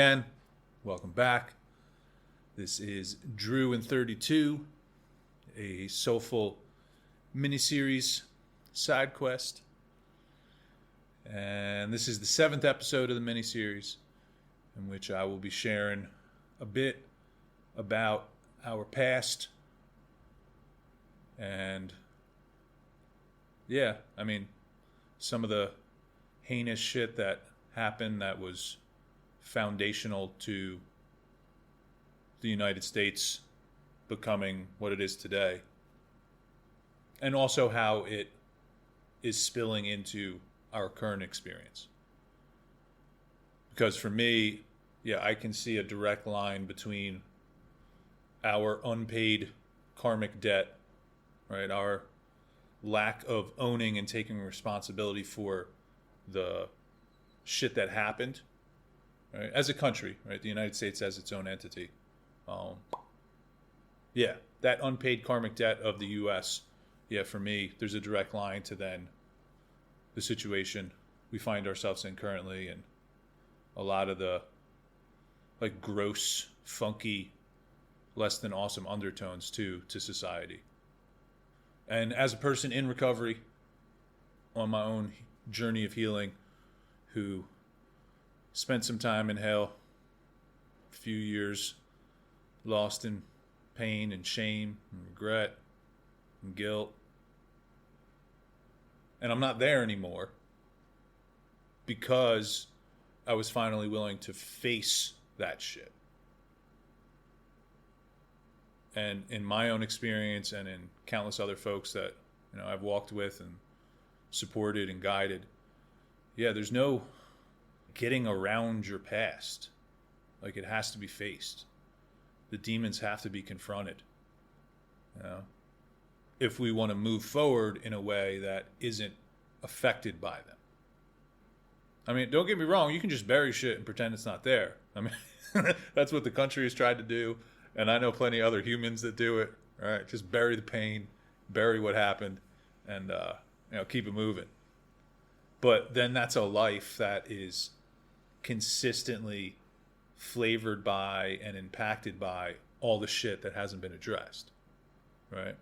again. Welcome back. This is Drew and 32, a soulful miniseries side quest. And this is the 7th episode of the miniseries, in which I will be sharing a bit about our past. And some of the heinous shit that happened that was foundational to the United States becoming what it is today, and also how it is spilling into our current experience. Because for me, I can see a direct line between our unpaid karmic debt, right? Our lack of owning and taking responsibility for the shit that happened, right? As a country, right? The United States as its own entity. That unpaid karmic debt of the U.S., for me, there's a direct line to then the situation we find ourselves in currently, and a lot of the gross, funky, less than awesome undertones to society. And as a person in recovery, on my own journey of healing, who spent some time in hell, a few years lost in pain and shame and regret and guilt. And I'm not there anymore because I was finally willing to face that shit. And in my own experience and in countless other folks that I've walked with and supported and guided, there's no getting around your past. It has to be faced. The demons have to be confronted. If we want to move forward in a way that isn't affected by them. I mean, don't get me wrong, you can just bury shit and pretend it's not there. I mean, that's what the country has tried to do, and I know plenty of other humans that do it. All right, just bury the pain, bury what happened, and keep it moving. But then that's a life that is consistently flavored by and impacted by all the shit that hasn't been addressed, right?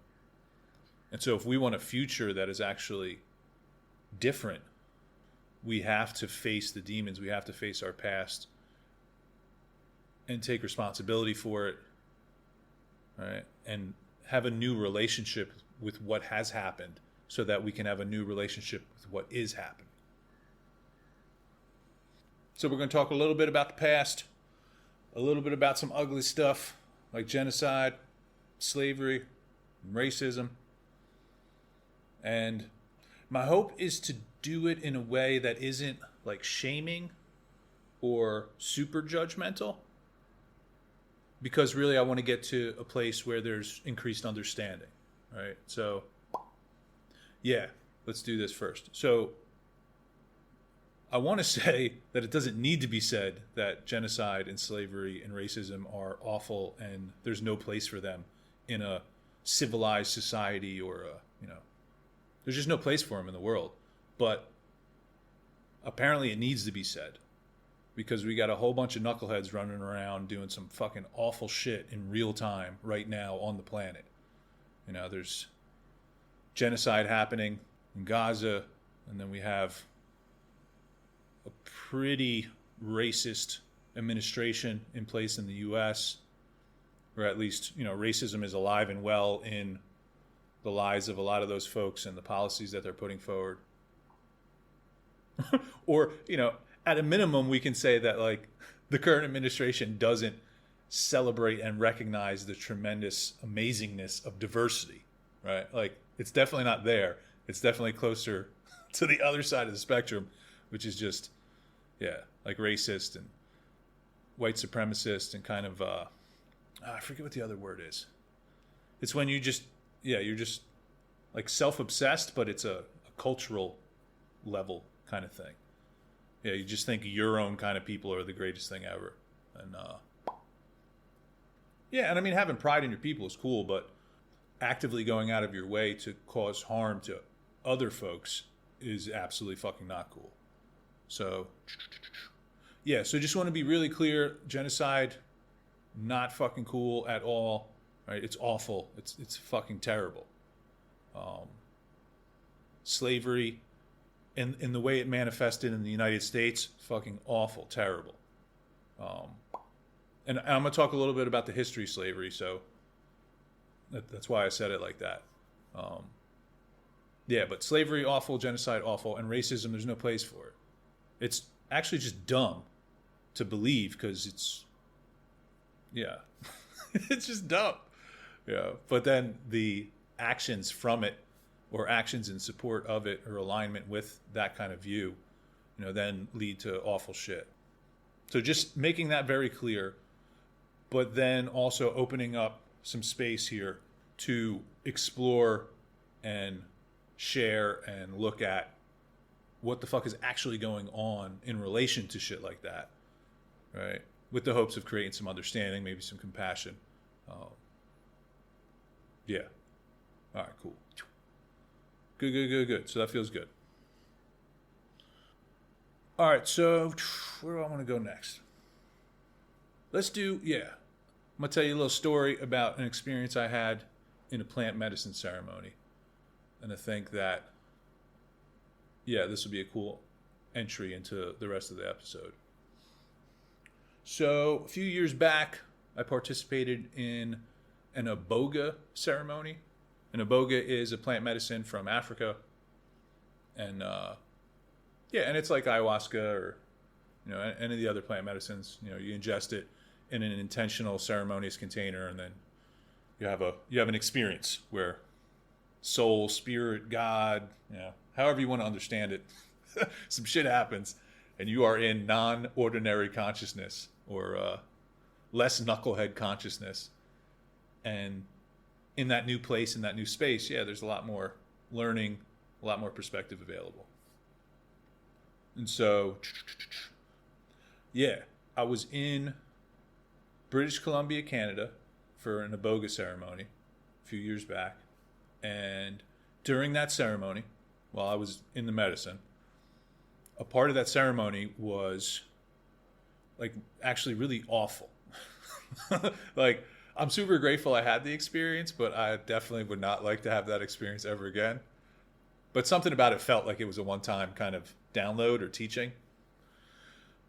And so if we want a future that is actually different, we have to face the demons, we have to face our past and take responsibility for it, right? And have a new relationship with what has happened so that we can have a new relationship with what is happening. So we're going to talk a little bit about the past, a little bit about some ugly stuff like genocide, slavery, racism. And my hope is to do it in a way that isn't shaming or super judgmental. Because really I want to get to a place where there's increased understanding, right? So, let's do this first. So, I want to say that it doesn't need to be said that genocide and slavery and racism are awful and there's no place for them in a civilized society or there's just no place for them in the world. But apparently it needs to be said because we got a whole bunch of knuckleheads running around doing some fucking awful shit in real time right now on the planet. There's genocide happening in Gaza, and then we have a pretty racist administration in place in the U.S., or at least, racism is alive and well in the lives of a lot of those folks and the policies that they're putting forward. Or, at a minimum, we can say that, the current administration doesn't celebrate and recognize the tremendous amazingness of diversity, right? It's definitely not there. It's definitely closer to the other side of the spectrum, which is just, racist and white supremacist and kind of, I forget what the other word is. It's when you just, you're just self-obsessed, but it's a cultural level kind of thing. You just think your own kind of people are the greatest thing ever. And, and I mean, having pride in your people is cool, but actively going out of your way to cause harm to other folks is absolutely fucking not cool. So, Yeah, so just want to be really clear, genocide, not fucking cool at all, right? It's awful. It's fucking terrible. Slavery, in the way it manifested in the United States, fucking awful, terrible. And I'm going to talk a little bit about the history of slavery, so that's why I said it like that. Yeah, but slavery, awful, genocide, awful, and racism, there's no place for it. It's actually just dumb to believe because yeah, it's just dumb. Yeah, but then the actions from it, or actions in support of it, or alignment with that kind of view, then lead to awful shit. So just making that very clear, but then also opening up some space here to explore and share and look at what the fuck is actually going on in relation to shit like that, right? With the hopes of creating some understanding, maybe some compassion. Yeah. All right, cool. Good. So that feels good. All right, so where do I want to go next? I'm going to tell you a little story about an experience I had in a plant medicine ceremony. And I think that, this will be a cool entry into the rest of the episode. So a few years back, I participated in an iboga ceremony. An iboga is a plant medicine from Africa. And, and it's like ayahuasca or, any of the other plant medicines. You ingest it in an intentional ceremonious container, and then you have an experience where soul, spirit, God, however you want to understand it, some shit happens, and you are in non-ordinary consciousness, or less knucklehead consciousness. And in that new place, in that new space, there's a lot more learning, a lot more perspective available. And so, I was in British Columbia, Canada, for an iboga ceremony a few years back. And during that ceremony, while I was in the medicine, a part of that ceremony was actually really awful. I'm super grateful I had the experience, but I definitely would not like to have that experience ever again. But something about it felt like it was a one-time kind of download or teaching.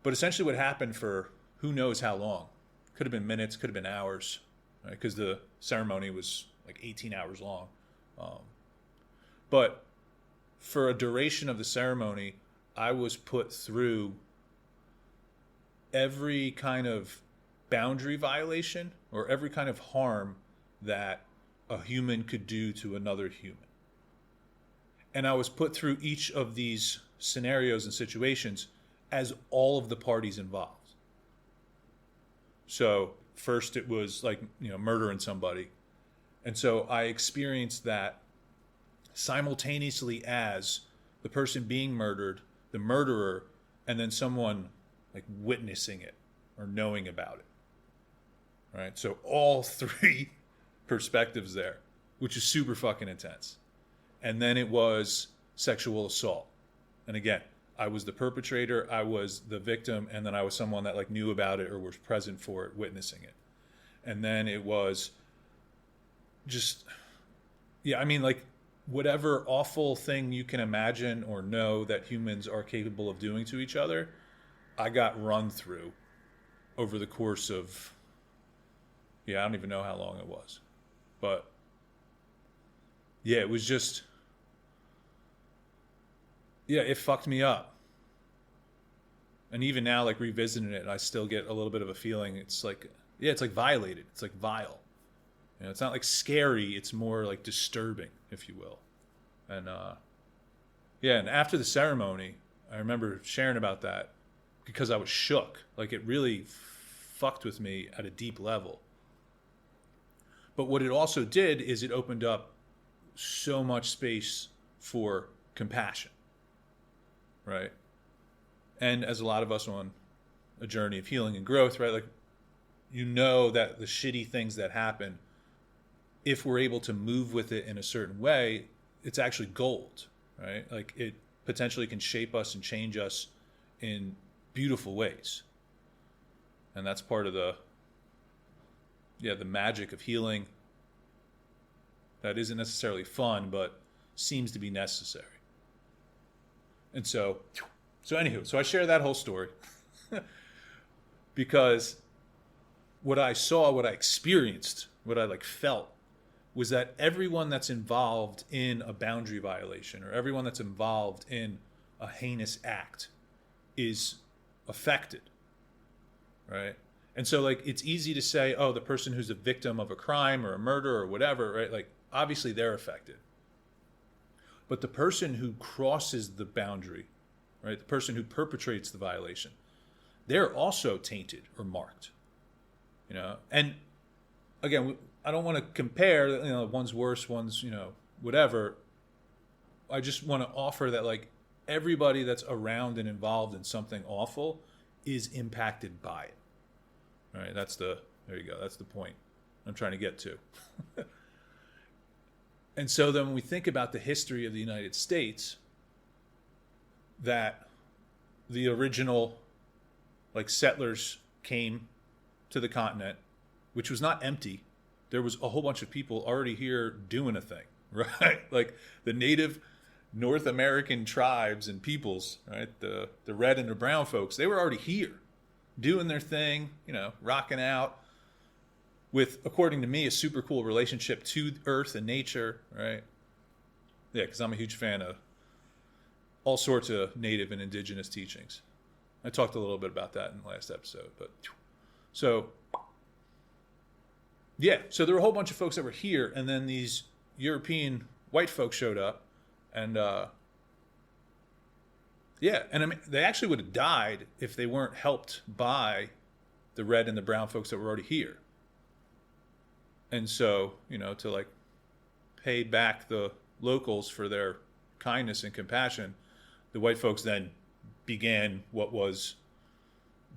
But essentially what happened for who knows how long. Could have been minutes, could have been hours, right? Because the ceremony was 18 hours long. But for a duration of the ceremony, I was put through every kind of boundary violation or every kind of harm that a human could do to another human. And I was put through each of these scenarios and situations as all of the parties involved. So first it was murdering somebody. And so I experienced that simultaneously as the person being murdered, the murderer, and then someone witnessing it or knowing about it. Right? So all three perspectives there, which is super fucking intense. And then it was sexual assault. And again, I was the perpetrator, I was the victim, and then I was someone that knew about it or was present for it, witnessing it. And then it was just, whatever awful thing you can imagine or know that humans are capable of doing to each other, I got run through over the course of, I don't even know how long it was. But, it was just, it fucked me up. And even now, revisiting it, I still get a little bit of a feeling. It's it's violated. It's vile. It's not scary. It's more disturbing, if you will. And, and after the ceremony, I remember sharing about that because I was shook. It really fucked with me at a deep level. But what it also did is it opened up so much space for compassion. Right? And as a lot of us on a journey of healing and growth, right? That the shitty things that happen, if we're able to move with it in a certain way, it's actually gold, right? It potentially can shape us and change us in beautiful ways, And that's part of the magic of healing that isn't necessarily fun, but seems to be necessary. And so anywho, so I share that whole story because what I saw, what I experienced, what I like felt was that everyone that's involved in a boundary violation or everyone that's involved in a heinous act is affected, right? And so like it's easy to say, oh, the person who's a victim of a crime or a murder or whatever, right? Like obviously they're affected. But the person who crosses the boundary, right? The person who perpetrates the violation, they're also tainted or marked, you know? And again, I don't want to compare, you know, one's worse, one's, you know, whatever. I just want to offer that like everybody that's around and involved in something awful is impacted by it. All right, there you go. That's the point I'm trying to get to. And so then when we think about the history of the United States, that the original like settlers came to the continent, which was not empty. There was a whole bunch of people already here doing a thing, right? Like the native North American tribes and peoples, right? The red and the brown folks, they were already here doing their thing, you know, rocking out with, according to me, a super cool relationship to earth and nature, right? Yeah, because I'm a huge fan of all sorts of native and indigenous teachings. I talked a little bit about that in the last episode, but so yeah, so there were a whole bunch of folks that were here, and then these European white folks showed up, and yeah, and I mean, they actually would have died if they weren't helped by the red and the brown folks that were already here. And so, you know, to like pay back the locals for their kindness and compassion, the white folks then began what was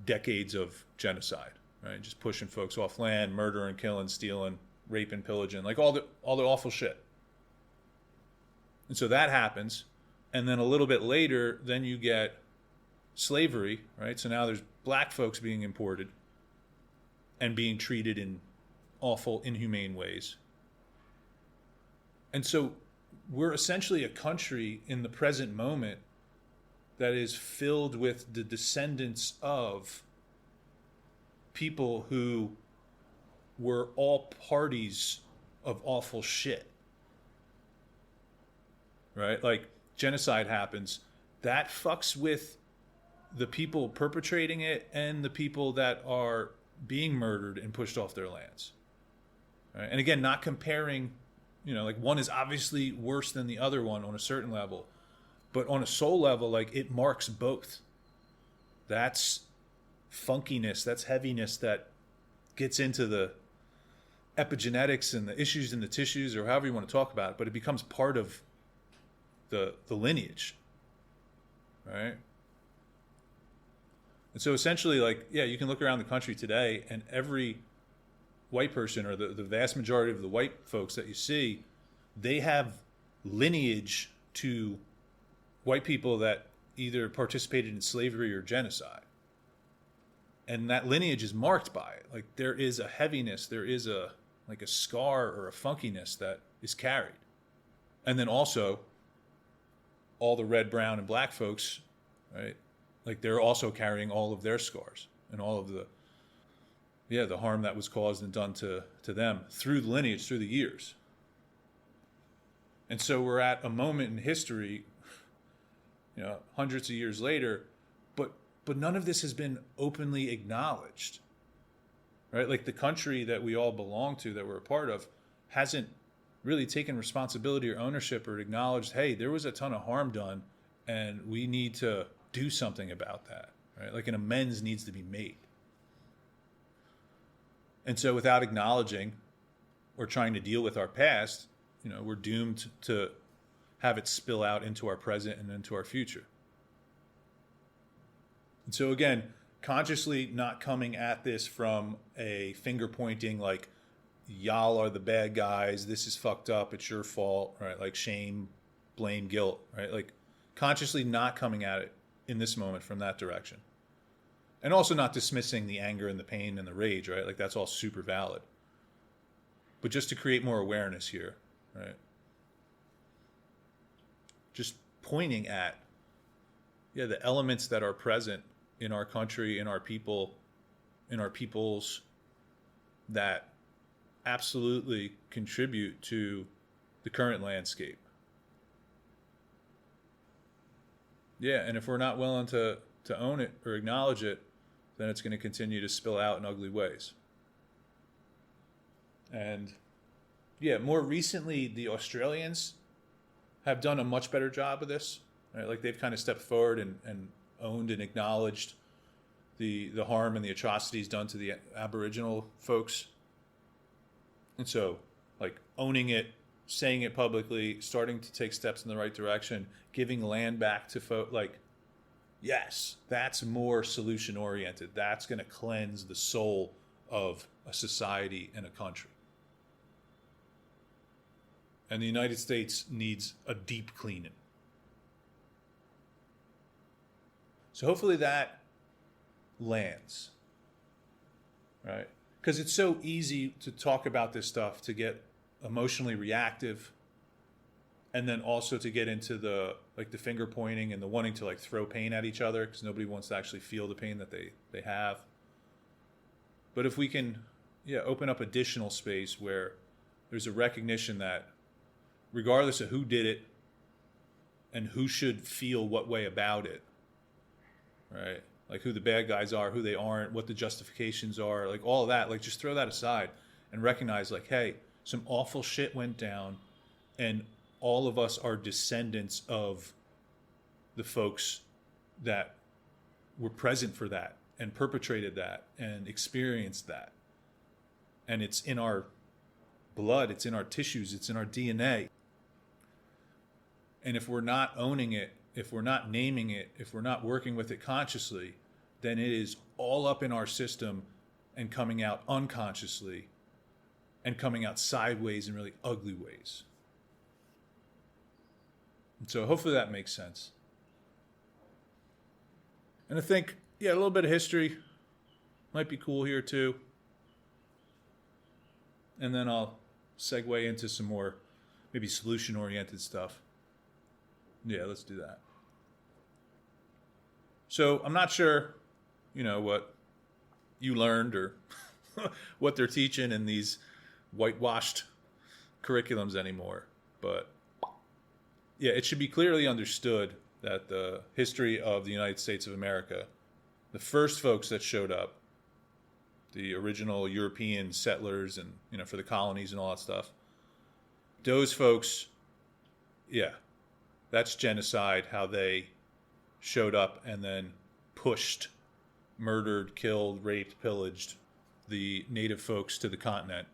decades of genocide, right? Just pushing folks off land, murdering, killing, stealing, raping, pillaging, like all the awful shit. And so that happens. And then a little bit later, then you get slavery, right? So now there's black folks being imported and being treated in awful, inhumane ways. And so we're essentially a country in the present moment that is filled with the descendants of people who were all parties of awful shit. Right? Like genocide happens. That fucks with the people perpetrating it and the people that are being murdered and pushed off their lands. Right? And again, not comparing, you know, like one is obviously worse than the other one on a certain level. But on a soul level, like it marks both. That's funkiness, that's heaviness that gets into the epigenetics and the issues in the tissues or however you want to talk about it, but it becomes part of the lineage, right? And so essentially, like, yeah, you can look around the country today and every white person or the vast majority of the white folks that you see, they have lineage to white people that either participated in slavery or genocide. And that lineage is marked by it. Like there is a heaviness, there is a like a scar or a funkiness that is carried. And then also all the red, brown, and black folks, right? Like they're also carrying all of their scars and all of the harm that was caused and done to them through the lineage, through the years. And so we're at a moment in history, you know, hundreds of years later, but none of this has been openly acknowledged, right? Like the country that we all belong to, that we're a part of, hasn't really taken responsibility or ownership or acknowledged, hey, there was a ton of harm done and we need to do something about that, right? Like an amends needs to be made. And so without acknowledging or trying to deal with our past, you know, we're doomed to have it spill out into our present and into our future. And so again, consciously not coming at this from a finger pointing like, y'all are the bad guys, this is fucked up, it's your fault, right? Like shame, blame, guilt, right? Like consciously not coming at it in this moment from that direction. And also not dismissing the anger and the pain and the rage, right? Like that's all super valid. But just to create more awareness here, right? Just pointing at, the elements that are present in our country, in our people, in our peoples that absolutely contribute to the current landscape. Yeah, and if we're not willing to own it or acknowledge it, then it's going to continue to spill out in ugly ways. And more recently, the Australians have done a much better job of this. Right? Like they've kind of stepped forward and owned and acknowledged the harm and the atrocities done to the Aboriginal folks. And so, like owning it, saying it publicly, starting to take steps in the right direction, giving land back to folks, like, yes, that's more solution oriented. That's going to cleanse the soul of a society and a country. And the United States needs a deep cleaning. So hopefully that lands, right? Because it's so easy to talk about this stuff, to get emotionally reactive, and then also to get into the finger pointing and the wanting to like throw pain at each other, because nobody wants to actually feel the pain that they have. But if we can open up additional space where there's a recognition that regardless of who did it and who should feel what way about it, right? Like who the bad guys are, who they aren't, what the justifications are, like all of that, like just throw that aside and recognize like, hey, some awful shit went down and all of us are descendants of the folks that were present for that and perpetrated that and experienced that. And it's in our blood, it's in our tissues, it's in our DNA. And if we're not owning it, if we're not naming it, if we're not working with it consciously, then it is all up in our system and coming out unconsciously and coming out sideways in really ugly ways. And so hopefully that makes sense. And I think, a little bit of history might be cool here too. And then I'll segue into some more maybe solution-oriented stuff. Yeah, let's do that. So I'm not sure, what you learned or what they're teaching in these whitewashed curriculums anymore. But it should be clearly understood that the history of the United States of America, the first folks that showed up, the original European settlers and, for the colonies and all that stuff, those folks, that's genocide, how they showed up and then pushed, murdered, killed, raped, pillaged the native folks to the continent.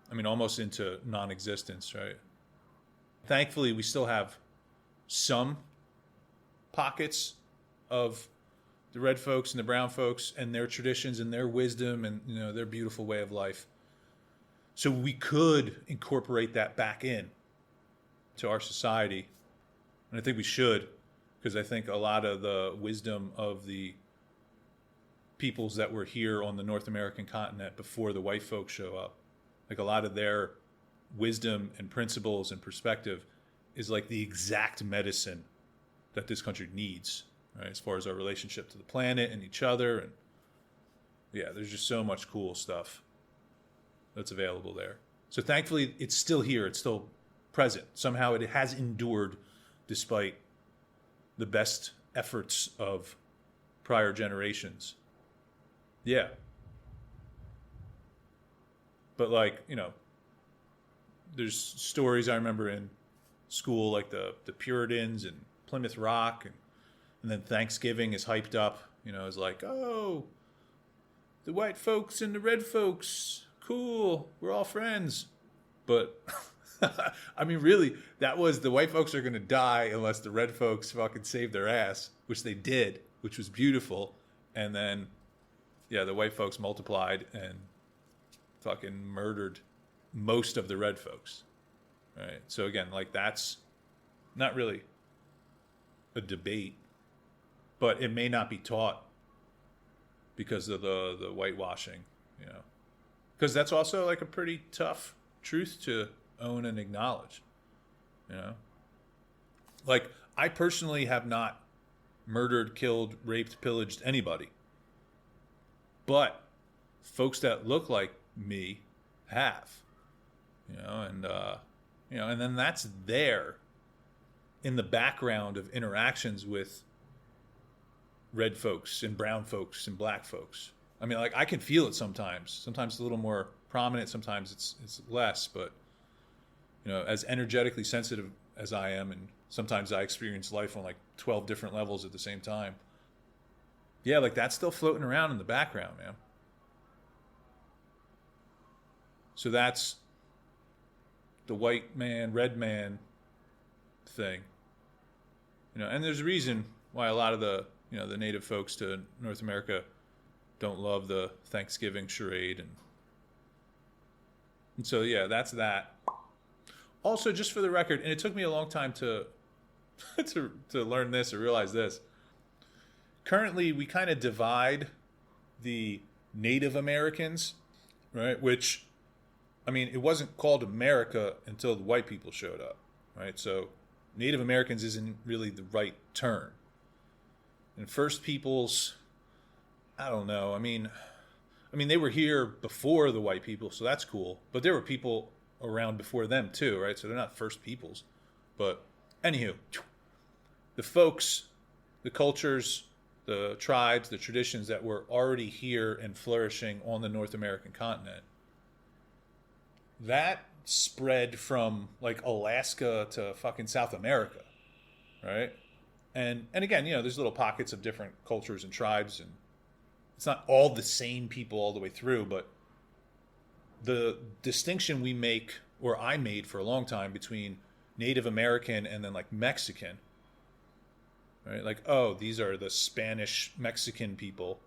I mean, almost into non-existence, right? Thankfully, we still have some pockets of the red folks and the brown folks and their traditions and their wisdom and, their beautiful way of life. So we could incorporate that back in to our society. And I think we should, because I think a lot of the wisdom of the peoples that were here on the North American continent before the white folks show up, like a lot of their wisdom and principles and perspective is like the exact medicine that this country needs, right? As far as our relationship to the planet and each other. And there's just so much cool stuff that's available there. So thankfully it's still here. It's still present. Somehow it has endured despite the best efforts of prior generations. But there's stories I remember in school, like the Puritans and Plymouth Rock, and then Thanksgiving is hyped up, it's like, oh, the white folks and the red folks, cool, we're all friends. But I mean, really, that was the white folks are going to die unless the red folks fucking save their ass, which they did, which was beautiful. And then, the white folks multiplied and fucking murdered most of the red folks, right? So again, that's not really a debate, but it may not be taught because of the whitewashing, you know, because that's also like a pretty tough truth to own and acknowledge, you know. Like, I personally have not murdered, killed, raped, pillaged anybody, but folks that look like me have, you know, and you know, and then that's there in the background of interactions with red folks and brown folks and black folks. I mean, like, I can feel it sometimes. Sometimes it's a little more prominent, sometimes it's less, but you know, as energetically sensitive as I am, and sometimes I experience life on like 12 different levels at the same time. Yeah, like, that's still floating around in the background, man. So that's the white man, red man thing. You know, and there's a reason why a lot of the, you know, the native folks to North America don't love the Thanksgiving charade. And so, yeah, that's that. Also, just for the record, and it took me a long time to to learn this or realize this. Currently, we kind of divide the Native Americans, right? Which, I mean, it wasn't called America until the white people showed up, right? So Native Americans isn't really the right term. And First Peoples, I don't know. I mean, they were here before the white people, so that's cool. But there were people around before them too, right? So they're not First Peoples. But anywho, the folks, the cultures, the tribes, the traditions that were already here and flourishing on the North American continent, that spread from like Alaska to fucking South America, right? And again, you know, there's little pockets of different cultures and tribes, and it's not all the same people all the way through, but the distinction we make, or I made for a long time, between Native American and then like Mexican, right? Like, oh, these are the Spanish Mexican people,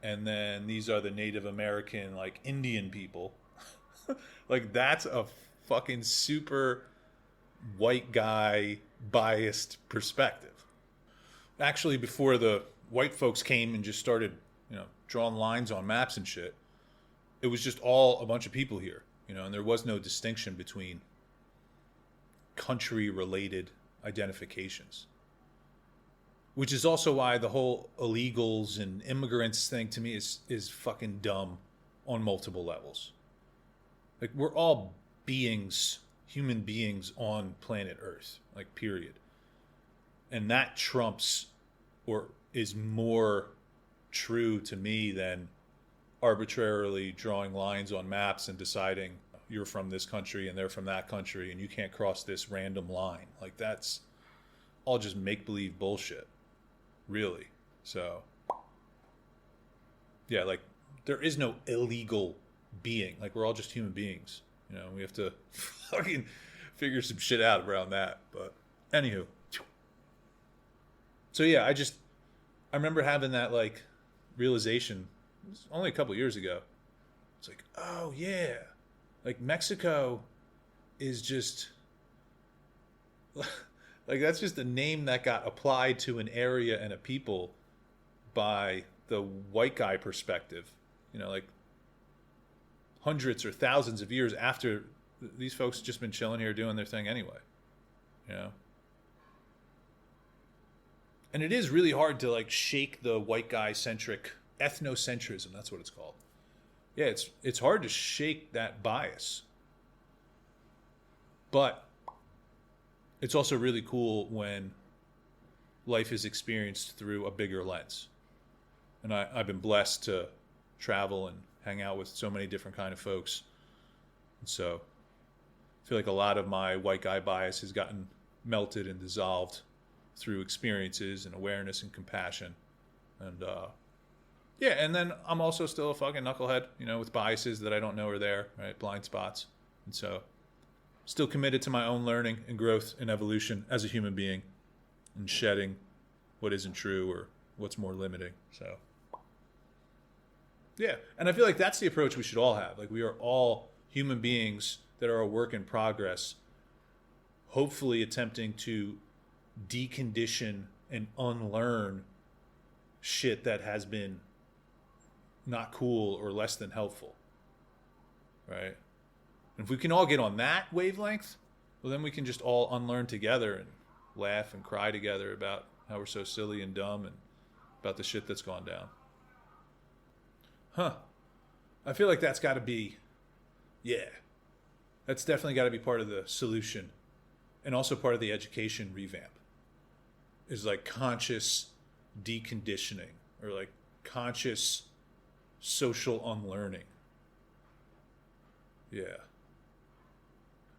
and then these are the Native American, like, Indian people. Like, that's a fucking super white guy biased perspective. Actually, before the white folks came and just started, you know, drawing lines on maps and shit, it was just all a bunch of people here, you know, and there was no distinction between country-related identifications. Which is also why the whole illegals and immigrants thing to me is fucking dumb on multiple levels. Like, we're all beings, human beings on planet Earth, like, period. And that trumps, or is more true to me than arbitrarily drawing lines on maps and deciding you're from this country and they're from that country and you can't cross this random line. Like, that's all just make-believe bullshit, really. So, yeah, like, there is no illegal being. Like, we're all just human beings. You know, we have to fucking figure some shit out around that. But anywho. So yeah, I remember having that, like, realization. It was only a couple years ago. It's like, oh yeah, like, Mexico is just like, that's just a name that got applied to an area and a people by the white guy perspective. You know, like, hundreds or thousands of years after these folks just been chilling here doing their thing anyway. You know? And it is really hard to, like, shake the white guy centric ethnocentrism. That's what it's called. Yeah, it's hard to shake that bias. But it's also really cool when life is experienced through a bigger lens. And I've been blessed to travel and hang out with so many different kind of folks. And so I feel like a lot of my white guy bias has gotten melted and dissolved through experiences and awareness and compassion. And yeah, and then I'm also still a fucking knucklehead, you know, with biases that I don't know are there, right? Blind spots. And so still committed to my own learning and growth and evolution as a human being, and shedding what isn't true or what's more limiting. So yeah, and I feel like that's the approach we should all have. Like, we are all human beings that are a work in progress, hopefully attempting to decondition and unlearn shit that has been not cool or less than helpful, right? And if we can all get on that wavelength, well, then we can just all unlearn together and laugh and cry together about how we're so silly and dumb and about the shit that's gone down. I feel like that's got to be, that's definitely got to be part of the solution, and also part of the education revamp, is like conscious deconditioning, or like conscious social unlearning. Yeah.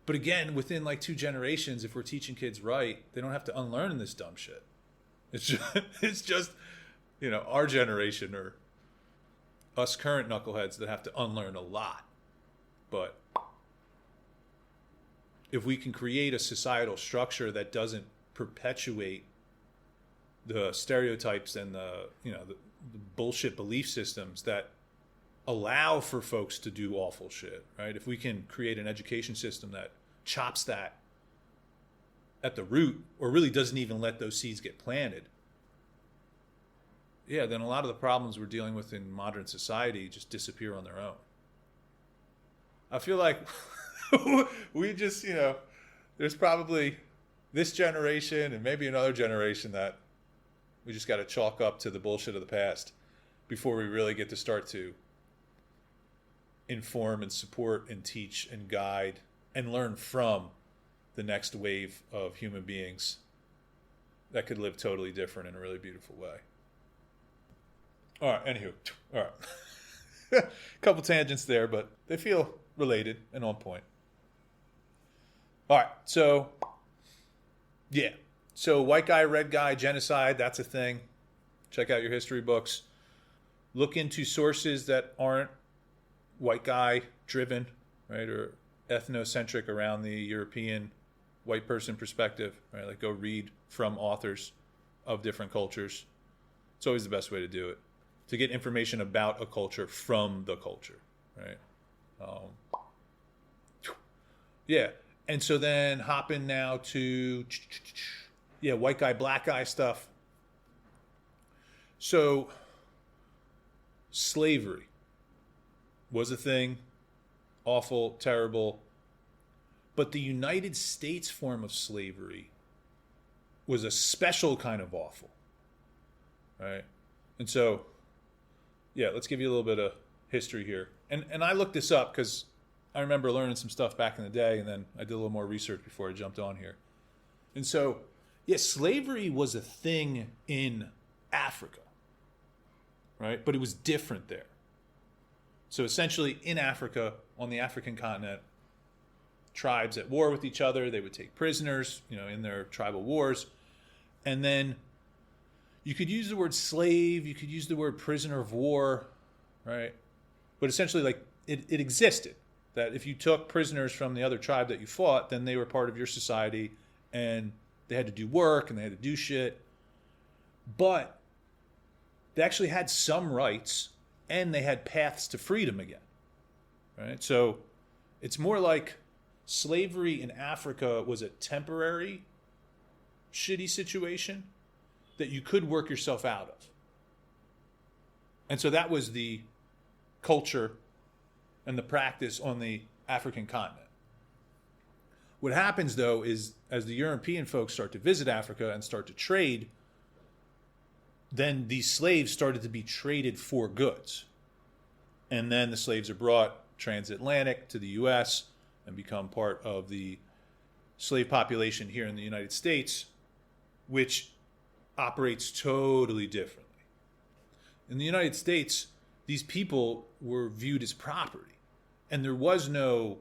But again, within like 2 generations, if we're teaching kids right, they don't have to unlearn this dumb shit. It's just, our generation or us current knuckleheads that have to unlearn a lot. But if we can create a societal structure that doesn't perpetuate the stereotypes and the bullshit belief systems that allow for folks to do awful shit, right? If we can create an education system that chops that at the root, or really doesn't even let those seeds get planted, then a lot of the problems we're dealing with in modern society just disappear on their own. I feel like we just, there's probably this generation and maybe another generation that we just got to chalk up to the bullshit of the past before we really get to start to inform and support and teach and guide and learn from the next wave of human beings that could live totally different in a really beautiful way. All right, anywho. All right. Couple tangents there, but they feel related and on point. All right, so, So white guy, red guy, genocide, that's a thing. Check out your history books. Look into sources that aren't white guy driven, right, or ethnocentric around the European white person perspective, right? Like go read from authors of different cultures. It's always the best way to do it, to get information about a culture from the culture, right? And so then hopping now to white guy, black guy stuff. So slavery was a thing, awful, terrible. But the United States form of slavery was a special kind of awful, right? And so, let's give you a little bit of history here. And I looked this up because I remember learning some stuff back in the day, and then I did a little more research before I jumped on here. And so, slavery was a thing in Africa, right? But it was different there. So essentially in Africa, on the African continent, tribes at war with each other, they would take prisoners, in their tribal wars. And then you could use the word slave, you could use the word prisoner of war, right? But essentially, like, it existed. That if you took prisoners from the other tribe that you fought, then they were part of your society, and they had to do work, and they had to do shit. But they actually had some rights, and they had paths to freedom again, right? So it's more like slavery in Africa was a temporary, shitty situation that you could work yourself out of. And so that was the culture and the practice on the African continent. What happens, though, is as the European folks start to visit Africa and start to trade, then these slaves started to be traded for goods. And then the slaves are brought transatlantic to the U.S. and become part of the slave population here in the United States, which operates totally differently. In the United States, these people were viewed as property, and there was no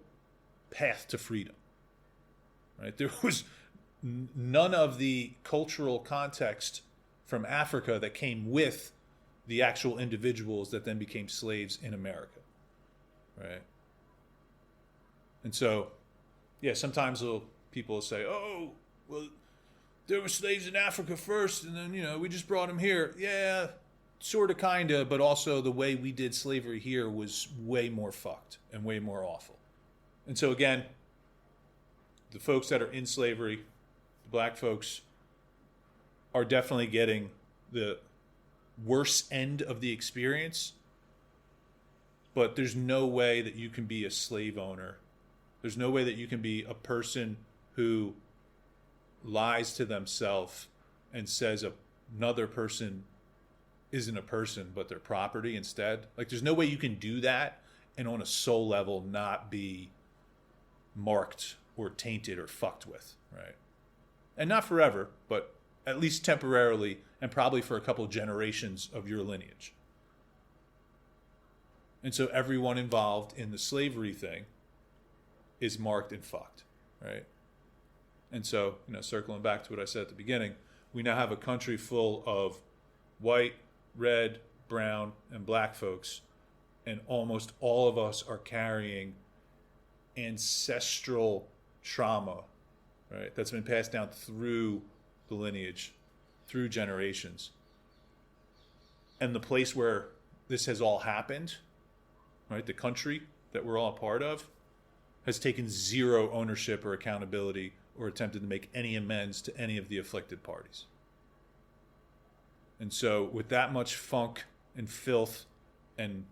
path to freedom. Right? There was none of the cultural context from Africa that came with the actual individuals that then became slaves in America. Right? And so, sometimes people will say, oh, well, there were slaves in Africa first, and then, we just brought them here. Yeah, sort of, kind of, but also the way we did slavery here was way more fucked and way more awful. And so, again, the folks that are in slavery, the black folks, are definitely getting the worst end of the experience, But there's no way that you can be a slave owner. There's no way that you can be a person who lies to themselves and says another person isn't a person, but their property instead. Like, there's no way you can do that and on a soul level not be marked or tainted or fucked with, right? And not forever, but at least temporarily, and probably for a couple generations of your lineage. And so everyone involved in the slavery thing is marked and fucked, right? And so, circling back to what I said at the beginning, we now have a country full of white, red, brown, and black folks, and almost all of us are carrying ancestral trauma, right? That's been passed down through the lineage, through generations. And the place where this has all happened, right, the country that we're all a part of, has taken zero ownership or accountability or attempted to make any amends to any of the afflicted parties. And so with that much funk and filth and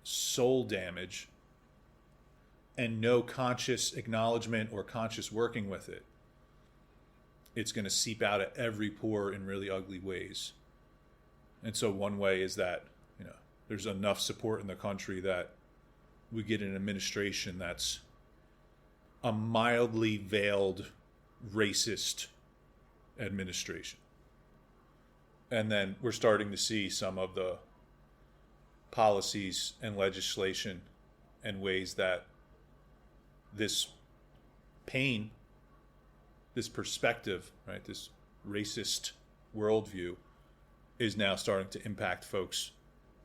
soul damage and no conscious acknowledgement or conscious working with it, it's going to seep out at every pore in really ugly ways. And so one way is that, there's enough support in the country that we get an administration that's a mildly veiled racist administration. And then we're starting to see some of the policies and legislation and ways that this pain, this perspective, right, this racist worldview is now starting to impact folks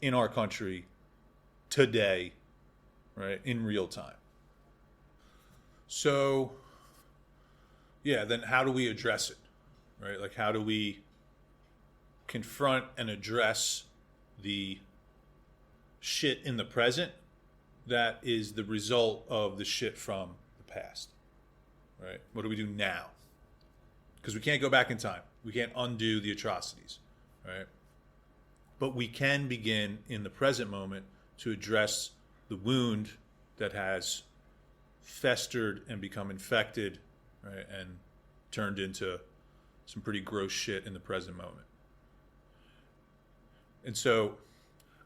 in our country today, right, in real time. So, yeah, then how do we address it, right? Like, how do we confront and address the shit in the present that is the result of the shit from the past, right? What do we do now? Because we can't go back in time. We can't undo the atrocities, right? But we can begin in the present moment to address the wound that has festered and become infected, right, and turned into some pretty gross shit in the present moment. And so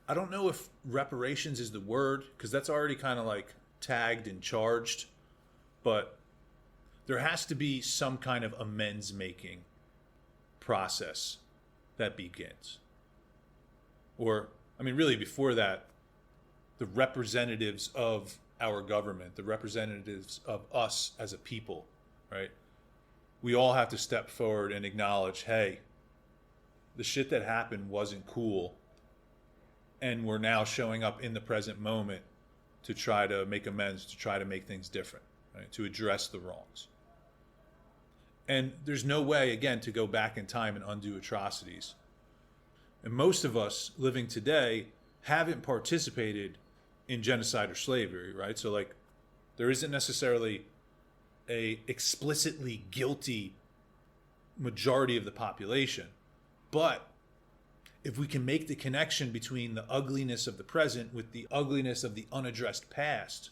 I don't know if reparations is the word, because that's already kind of like tagged and charged, but there has to be some kind of amends making process that begins. Or, really before that, the representatives of our government, the representatives of us as a people, right? We all have to step forward and acknowledge, hey, the shit that happened wasn't cool. And we're now showing up in the present moment to try to make amends, to try to make things different, right? To address the wrongs. And there's no way, again, to go back in time and undo atrocities. And most of us living today haven't participated in genocide or slavery, right? So like, there isn't necessarily a explicitly guilty majority of the population. But if we can make the connection between the ugliness of the present with the ugliness of the unaddressed past,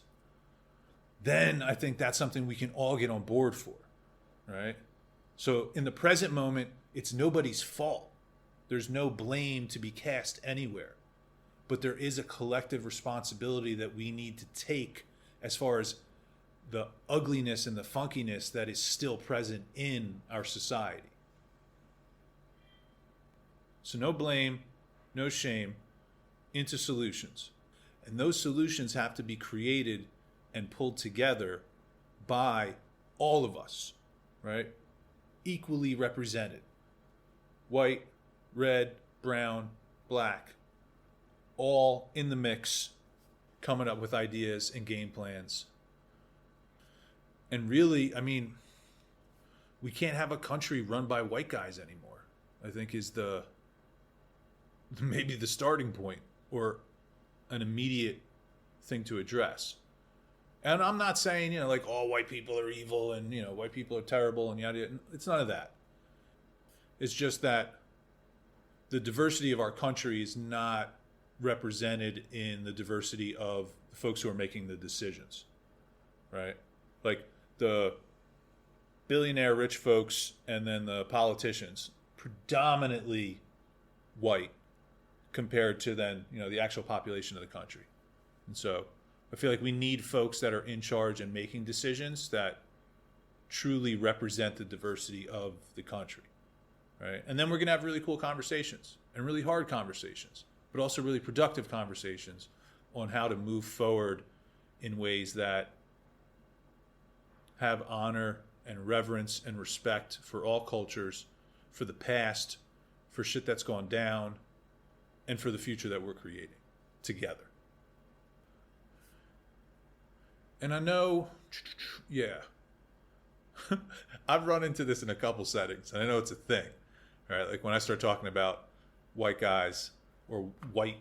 then I think that's something we can all get on board for, right? So in the present moment, it's nobody's fault. There's no blame to be cast anywhere. But there is a collective responsibility that we need to take as far as the ugliness and the funkiness that is still present in our society. So no blame, no shame, into solutions. And those solutions have to be created and pulled together by all of us, right? Equally represented. White, red, brown, black, all in the mix, coming up with ideas and game plans. And really, we can't have a country run by white guys anymore, I think is maybe the starting point or an immediate thing to address. And I'm not saying, like all white people are evil and, white people are terrible and yada, yada. It's none of that. It's just that the diversity of our country is not represented in the diversity of the folks who are making the decisions, right? Like the billionaire rich folks and then the politicians, predominantly white compared to then, the actual population of the country. And so I feel like we need folks that are in charge and making decisions that truly represent the diversity of the country, right? And then we're going to have really cool conversations and really hard conversations, but also really productive conversations on how to move forward in ways that have honor and reverence and respect for all cultures, for the past, for shit that's gone down, and for the future that we're creating together. And I know, yeah, I've run into this in a couple settings, and I know it's a thing, right? Like when I start talking about white guys or white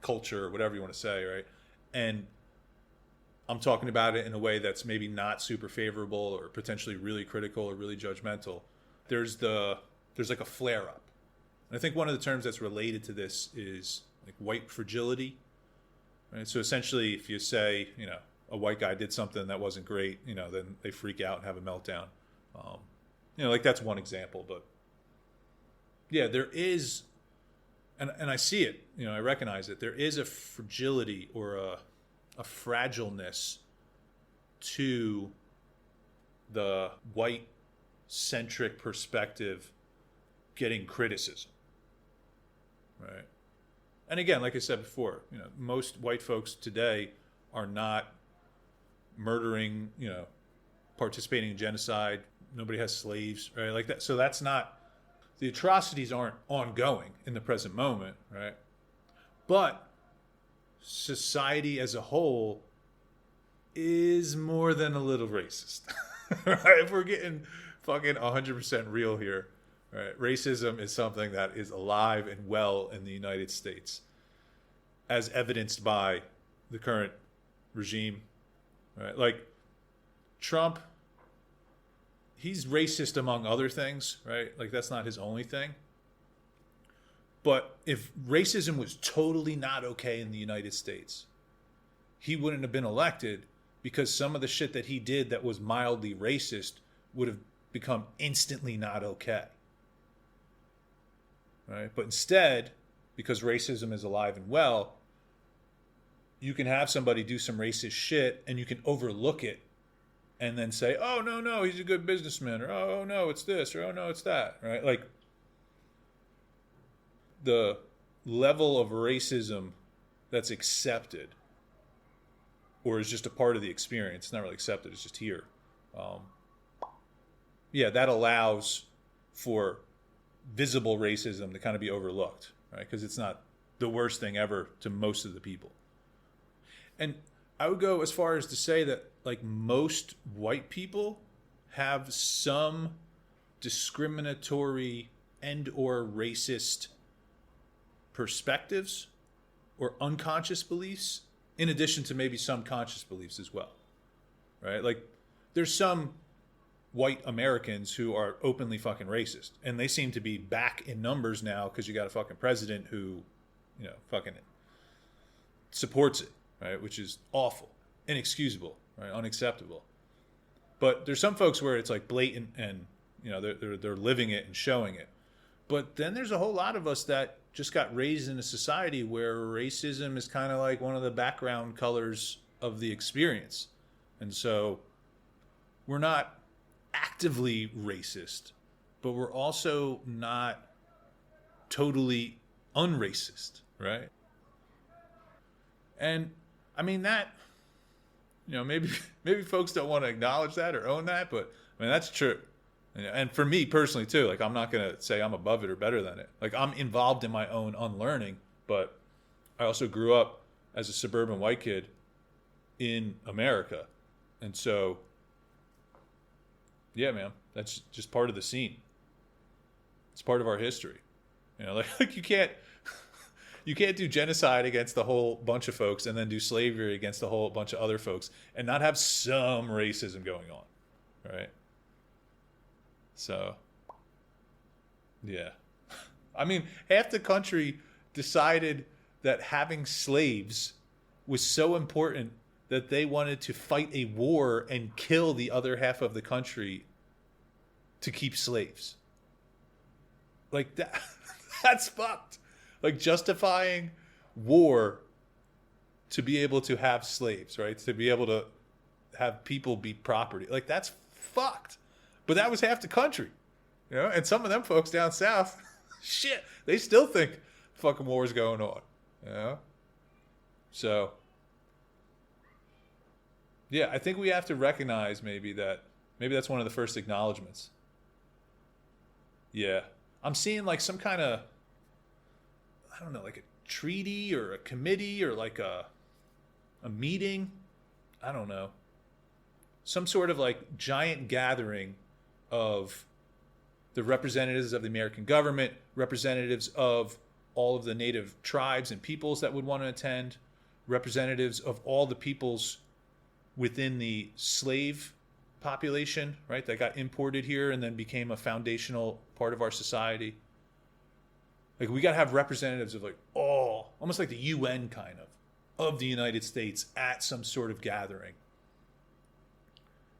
culture or whatever you want to say, right? And I'm talking about it in a way that's maybe not super favorable or potentially really critical or really judgmental. There's like a flare up. And I think one of the terms that's related to this is like white fragility, right? So essentially, if you say, a white guy did something that wasn't great, then they freak out and have a meltdown. Like that's one example, but yeah, there is, and I see it, I recognize it. There is a fragility or a fragileness to the white centric perspective getting criticism, right? And again, like I said before, most white folks today are not murdering, participating in genocide. Nobody has slaves, right? Like that. So that's not, the atrocities aren't ongoing in the present moment, right? But society as a whole is more than a little racist, right? If we're getting fucking 100% real here, right? Racism is something that is alive and well in the United States, as evidenced by the current regime, right? Like Trump, he's racist among other things, right? Like that's not his only thing. But if racism was totally not okay in the United States, he wouldn't have been elected, because some of the shit that he did that was mildly racist would have become instantly not okay. Right? But instead, because racism is alive and well, you can have somebody do some racist shit and you can overlook it and then say, oh, no, he's a good businessman, or oh, no, it's this, or oh, no, it's that, right? Like, the level of racism that's accepted or is just a part of the experience, it's not really accepted, it's just here. That allows for visible racism to kind of be overlooked, right? Because it's not the worst thing ever to most of the people. And I would go as far as to say that like most white people have some discriminatory and or racist perspectives or unconscious beliefs, in addition to maybe some conscious beliefs as well, right? Like there's some white Americans who are openly fucking racist, and they seem to be back in numbers now because you got a fucking president who, fucking supports it, right? Which is awful, inexcusable, right? Unacceptable. But there's some folks where it's like blatant and, they're living it and showing it. But then there's a whole lot of us that just got raised in a society where racism is kind of like one of the background colors of the experience. And so we're not actively racist, but we're also not totally unracist, right? And I mean that, maybe folks don't want to acknowledge that or own that, but I mean, that's true. And for me personally too, like I'm not going to say I'm above it or better than it. Like I'm involved in my own unlearning, but I also grew up as a suburban white kid in America. And so, yeah, man, that's just part of the scene. It's part of our history. Like you can't do genocide against the whole bunch of folks and then do slavery against a whole bunch of other folks and not have some racism going on, right? So, yeah. I mean, half the country decided that having slaves was so important that they wanted to fight a war and kill the other half of the country to keep slaves. Like that, that's fucked. Like justifying war to be able to have slaves, right? To be able to have people be property. Like that's fucked. But that was half the country, you know? And some of them folks down south, shit, they still think fucking war is going on, you know? So, yeah, I think we have to recognize maybe that's one of the first acknowledgments. Yeah. I'm seeing like some kind of, I don't know, like a treaty or a committee or like a meeting. I don't know. Some sort of like giant gathering of the representatives of the American government, representatives of all of the native tribes and peoples that would want to attend, representatives of all the peoples within the slave population, right, that got imported here and then became a foundational part of our society. Like we got to have representatives of like all, almost like the UN kind of the United States at some sort of gathering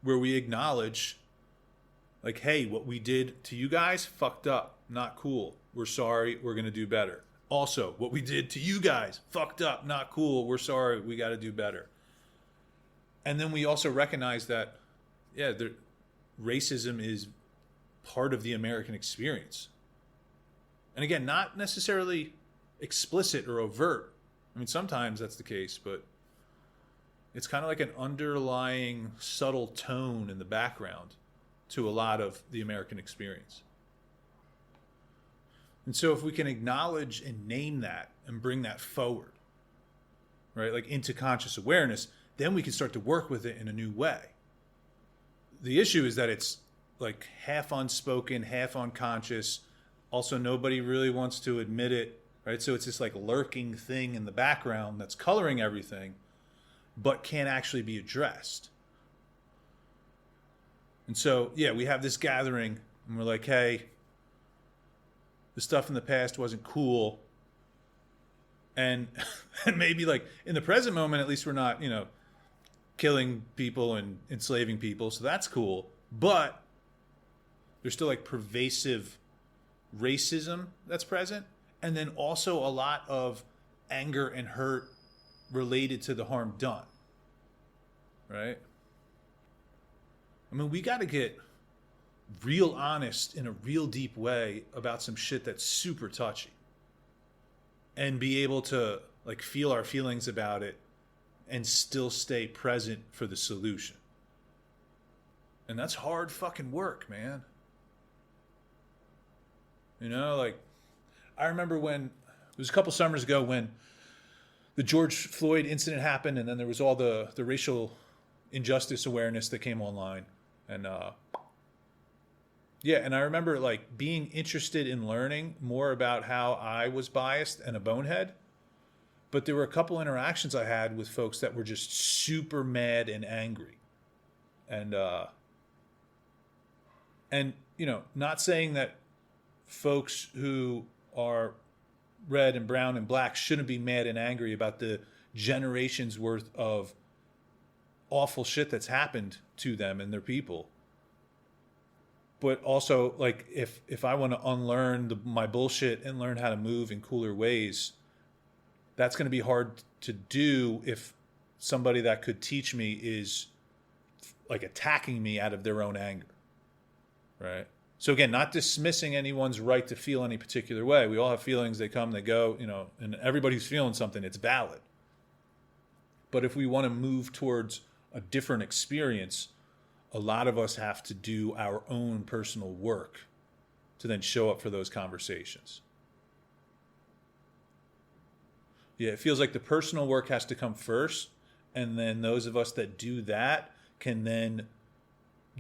where we acknowledge like, hey, what we did to you guys, fucked up, not cool. We're sorry, we're going to do better. Also, what we did to you guys, fucked up, not cool. We're sorry, we got to do better. And then we also recognize that, yeah, racism is part of the American experience. And again, not necessarily explicit or overt. I mean, sometimes that's the case, but it's kind of like an underlying subtle tone in the background to a lot of the American experience. And so if we can acknowledge and name that and bring that forward, right, like into conscious awareness, then we can start to work with it in a new way. The issue is that it's like half unspoken, half unconscious. Also, nobody really wants to admit it, right? So it's this like lurking thing in the background that's coloring everything, but can't actually be addressed. And so, yeah, we have this gathering and we're like, hey, the stuff in the past wasn't cool. And maybe like in the present moment, at least we're not, you know, killing people and enslaving people. So that's cool. But there's still like pervasive racism that's present. And then also a lot of anger and hurt related to the harm done. Right? I mean, we got to get real honest in a real deep way about some shit that's super touchy. And be able to like feel our feelings about it and still stay present for the solution. And that's hard fucking work, man. You know, like I remember when it was a couple summers ago when the George Floyd incident happened, and then there was all the racial injustice awareness that came online. And yeah, and I remember like being interested in learning more about how I was biased and a bonehead. But there were a couple interactions I had with folks that were just super mad and angry. And you know, not saying that folks who are red and brown and black shouldn't be mad and angry about the generations worth of awful shit that's happened to them and their people. But also, like, if I want to unlearn my bullshit and learn how to move in cooler ways, that's going to be hard to do if somebody that could teach me is like attacking me out of their own anger, right? So again, not dismissing anyone's right to feel any particular way. We all have feelings, they come, they go, you know, and everybody's feeling something, it's valid. But if we want to move towards a different experience, a lot of us have to do our own personal work to then show up for those conversations. Yeah, it feels like the personal work has to come first, and then those of us that do that can then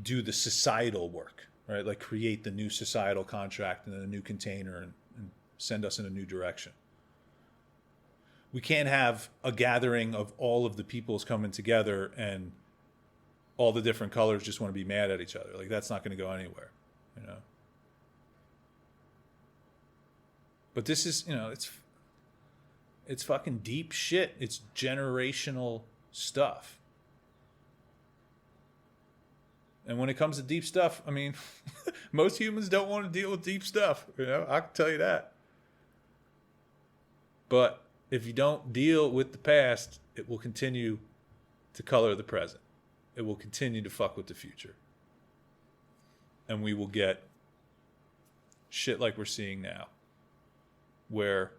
do the societal work, right? Like create the new societal contract and then a new container and send us in a new direction. We can't have a gathering of all of the peoples coming together and all the different colors just want to be mad at each other. Like that's not going to go anywhere, you know? But this is, you know, It's fucking deep shit. It's generational stuff. And when it comes to deep stuff, I mean, most humans don't want to deal with deep stuff. You know, I can tell you that. But if you don't deal with the past, it will continue to color the present. It will continue to fuck with the future. And we will get shit like we're seeing now, where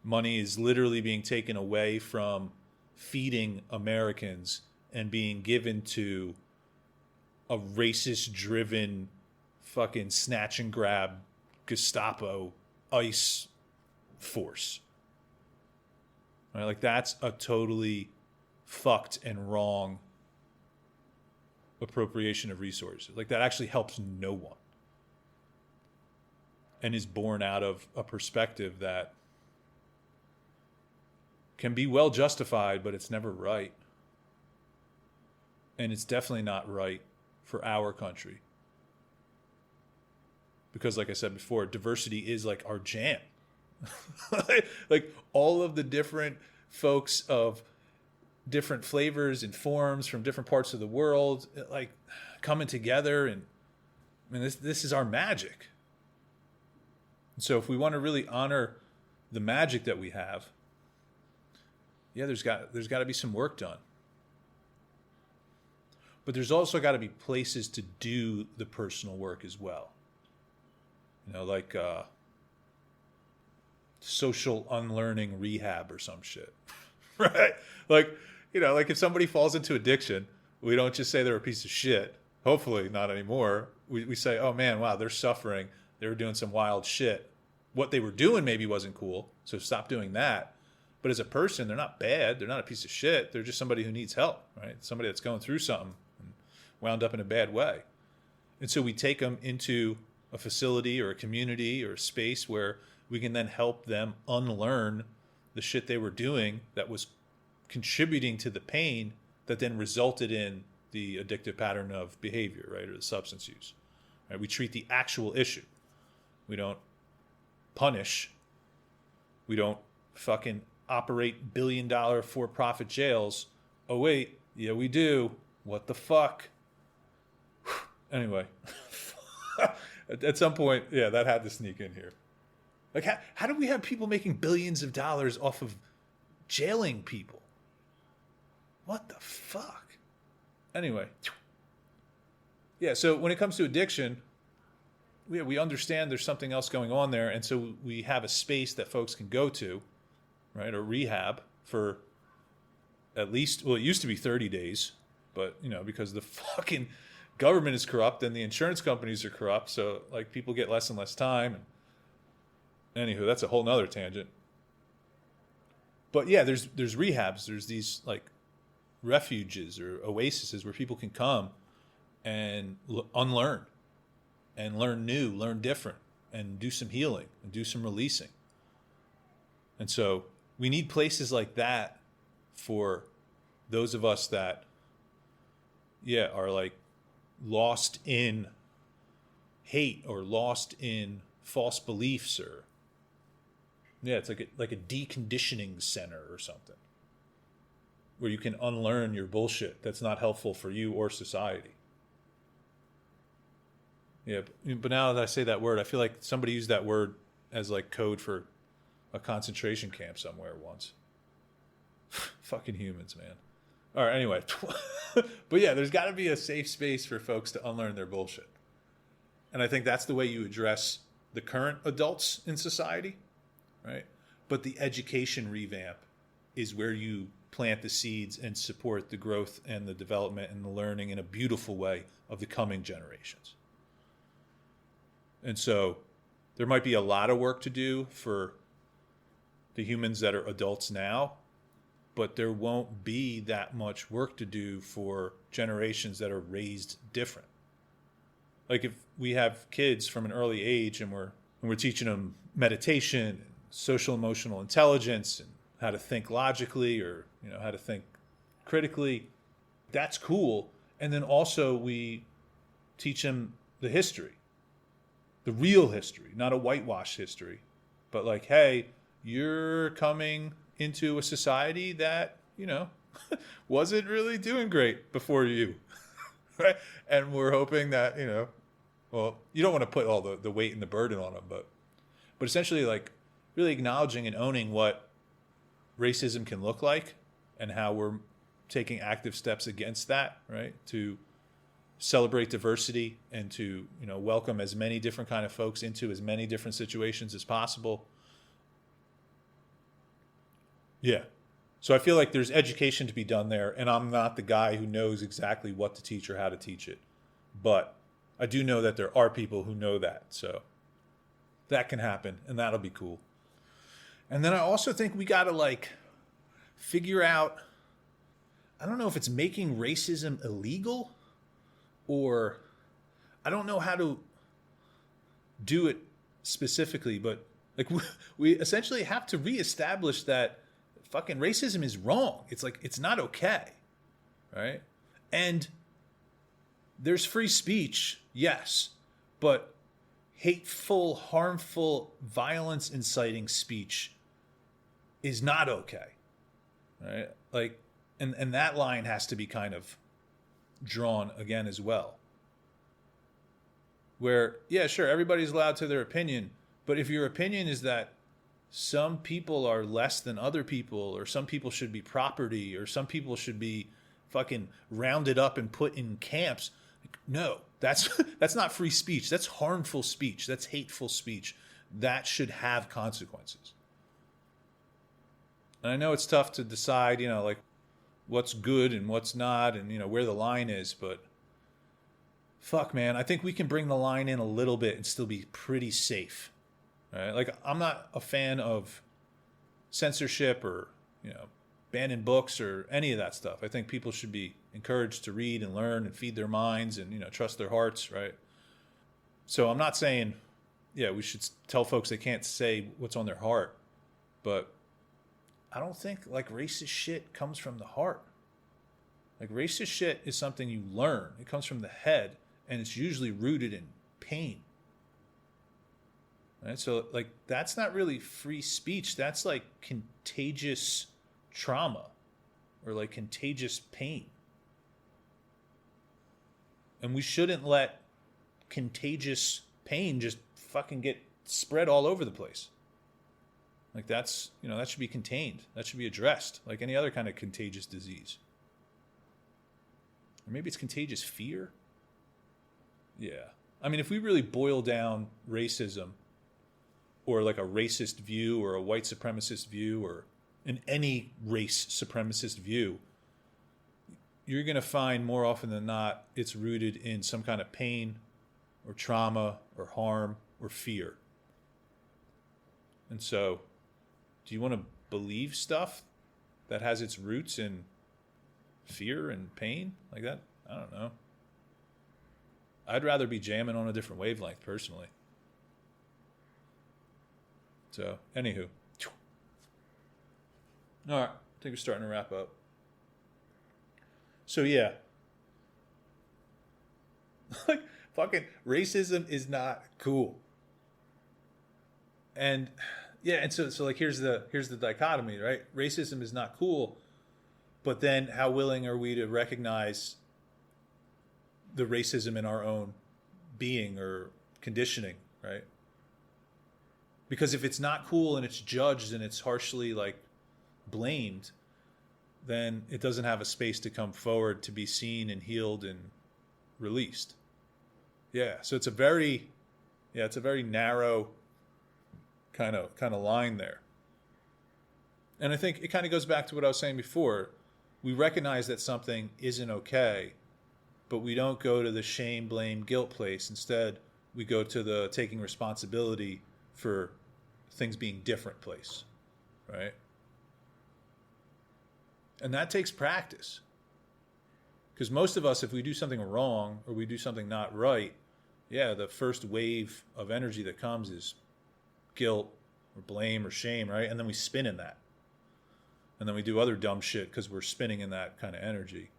money is literally being taken away from feeding Americans and being given to a racist-driven fucking snatch and grab Gestapo ICE force. Right? Like, that's a totally fucked and wrong appropriation of resources. Like, that actually helps no one. And is born out of a perspective that can be well justified, but it's never right. And it's definitely not right for our country. Because like I said before, diversity is like our jam. Like all of the different folks of different flavors and forms from different parts of the world, like coming together. And I mean, this is our magic. So if we want to really honor the magic that we have, yeah, there's got to be some work done. But there's also got to be places to do the personal work as well. You know, like social unlearning rehab or some shit. Right? Like, you know, like if somebody falls into addiction, we don't just say they're a piece of shit. Hopefully not anymore. We say, oh man, wow, they're suffering. They were doing some wild shit. What they were doing maybe wasn't cool, so stop doing that. But as a person, they're not bad. They're not a piece of shit. They're just somebody who needs help, right? Somebody that's going through something and wound up in a bad way. And so we take them into a facility or a community or a space where we can then help them unlearn the shit they were doing that was contributing to the pain that then resulted in the addictive pattern of behavior, right, or the substance use. Right? We treat the actual issue. We don't punish. We don't fucking operate billion-dollar for-profit jails. Oh, wait. Yeah, we do. What the fuck? Anyway. At some point, yeah, that had to sneak in here. Like, how do we have people making billions of dollars off of jailing people? What the fuck? Anyway. Yeah, so when it comes to addiction, we understand there's something else going on there, and so we have a space that folks can go to, right, or rehab for at least, well, it used to be 30 days, but, you know, because the fucking government is corrupt and the insurance companies are corrupt, so, like, people get less and less time. Anywho, that's a whole nother tangent. But, yeah, there's rehabs. There's these, like, refuges or oases where people can come and unlearn and learn new, learn different, and do some healing and do some releasing. And so we need places like that for those of us that, yeah, are like lost in hate or lost in false beliefs, or yeah, it's like a deconditioning center or something where you can unlearn your bullshit that's not helpful for you or society. Yeah, but now that I say that word, I feel like somebody used that word as like code for a concentration camp somewhere once. Fucking humans, man. All right, anyway. But yeah, there's got to be a safe space for folks to unlearn their bullshit. And I think that's the way you address the current adults in society, right? But the education revamp is where you plant the seeds and support the growth and the development and the learning in a beautiful way of the coming generations. And so there might be a lot of work to do for the humans that are adults now, but there won't be that much work to do for generations that are raised different. Like if we have kids from an early age and we're teaching them meditation, and social emotional intelligence, and how to think logically, or you know, how to think critically, that's cool. And then also we teach them the history. The real history, not a whitewashed history, but like, hey, you're coming into a society that, you know, wasn't really doing great before you. Right? And we're hoping that, you know, well, you don't want to put all the weight and the burden on them, but essentially, like, really acknowledging and owning what racism can look like and how we're taking active steps against that, right? To celebrate diversity and to, you know, welcome as many different kind of folks into as many different situations as possible. Yeah. So I feel like there's education to be done there, and I'm not the guy who knows exactly what to teach or how to teach it. But I do know that there are people who know that. So that can happen, and that'll be cool. And then I also think we got to, like, figure out, I don't know if it's making racism illegal, or I don't know how to do it specifically, but like we essentially have to reestablish that fucking racism is wrong. It's like, it's not okay, right? And there's free speech, yes, but hateful, harmful, violence inciting speech is not okay, right? Like, and that line has to be kind of drawn again as well. Where, yeah, sure, everybody's allowed to their opinion, but if your opinion is that some people are less than other people, or some people should be property, or some people should be fucking rounded up and put in camps, no, that's not free speech. That's harmful speech. That's hateful speech. That should have consequences. And I know it's tough to decide, you know, like, what's good and what's not, and, you know, where the line is, but fuck, man, I think we can bring the line in a little bit and still be pretty safe. Right? Like, I'm not a fan of censorship or, you know, banning books or any of that stuff. I think people should be encouraged to read and learn and feed their minds and, you know, trust their hearts, right? So I'm not saying, yeah, we should tell folks they can't say what's on their heart, but I don't think, like, racist shit comes from the heart. Like, racist shit is something you learn. It comes from the head, and it's usually rooted in pain. Right? So, like, that's not really free speech. That's like contagious trauma or like contagious pain. And we shouldn't let contagious pain just fucking get spread all over the place. Like, that's, you know, that should be contained. That should be addressed like any other kind of contagious disease. Or maybe it's contagious fear. Yeah. I mean, if we really boil down racism, or like a racist view or a white supremacist view or in any race supremacist view, you're going to find more often than not it's rooted in some kind of pain or trauma or harm or fear. And so, do you want to believe stuff that has its roots in fear and pain like that? I don't know. I'd rather be jamming on a different wavelength personally. So, anywho. All right, I think we're starting to wrap up. So, yeah. Like, fucking racism is not cool. And, yeah, and so like, here's the dichotomy, right? Racism is not cool, but then how willing are we to recognize the racism in our own being or conditioning, right? Because if it's not cool and it's judged and it's harshly, like, blamed, then it doesn't have a space to come forward to be seen and healed and released. Yeah, so it's a very narrow kind of line there. And I think it kind of goes back to what I was saying before. We recognize that something isn't okay, but we don't go to the shame, blame, guilt place. Instead, we go to the taking responsibility for things being different place, right? And that takes practice. Because most of us, if we do something wrong or we do something not right, yeah, the first wave of energy that comes is guilt or blame or shame, right? And then we spin in that. And then we do other dumb shit because we're spinning in that kind of energy.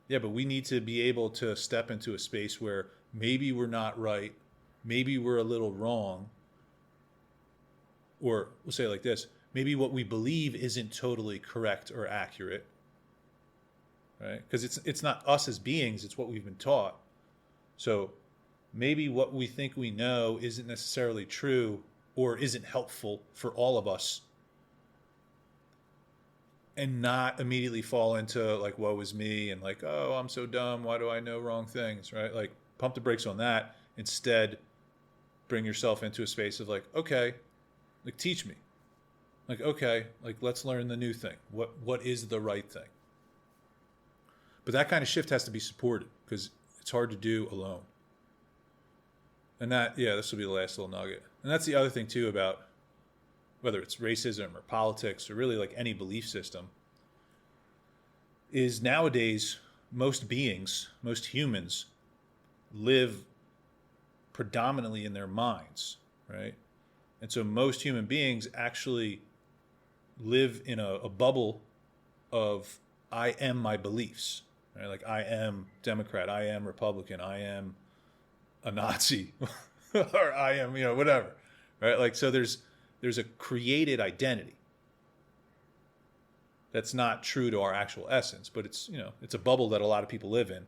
Yeah, but we need to be able to step into a space where maybe we're not right, maybe we're a little wrong, or we'll say it like this, maybe what we believe isn't totally correct or accurate, right? Because it's not us as beings, it's what we've been taught. So maybe what we think we know isn't necessarily true or isn't helpful for all of us, and not immediately fall into like, woe is me, and like, oh, I'm so dumb, why do I know wrong things, right? Like, pump the brakes on that. Instead, bring yourself into a space of like, okay, like, teach me. Like, okay, like, let's learn the new thing. What is the right thing? But that kind of shift has to be supported, because it's hard to do alone. And that, yeah, this will be the last little nugget. And that's the other thing too about whether it's racism or politics or really like any belief system, is nowadays most beings, most humans, live predominantly in their minds, right? And so most human beings actually live in a bubble of I am my beliefs, right? Like, I am Democrat, I am Republican, I am a Nazi, or I am, whatever, right? Like, so there's a created identity that's not true to our actual essence, but it's, it's a bubble that a lot of people live in.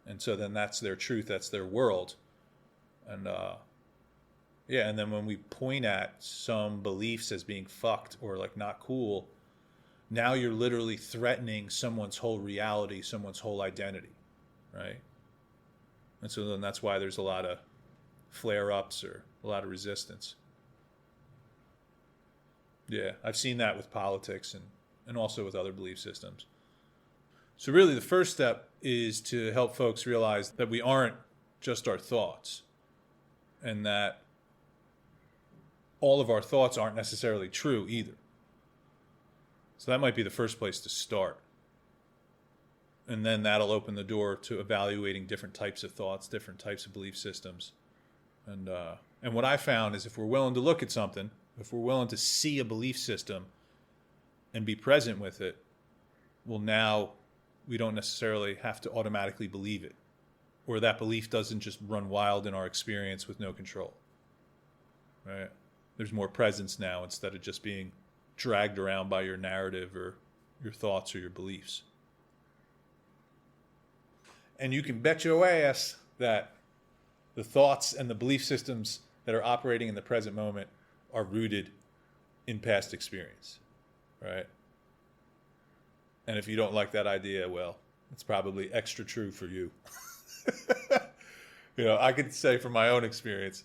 And so then that's their truth, that's their world. And and then when we point at some beliefs as being fucked or like not cool, now you're literally threatening someone's whole reality, someone's whole identity, right? And so then that's why there's a lot of flare-ups or a lot of resistance. Yeah, I've seen that with politics and also with other belief systems. So really the first step is to help folks realize that we aren't just our thoughts, and that all of our thoughts aren't necessarily true either. So that might be the first place to start. And then that'll open the door to evaluating different types of thoughts, different types of belief systems. And what I found is if we're willing to look at something, if we're willing to see a belief system and be present with it, well, now we don't necessarily have to automatically believe it, or that belief doesn't just run wild in our experience with no control, right? There's more presence now instead of just being dragged around by your narrative or your thoughts or your beliefs. And you can bet your ass that the thoughts and the belief systems that are operating in the present moment are rooted in past experience, right? And if you don't like that idea, well, it's probably extra true for you. I could say from my own experience,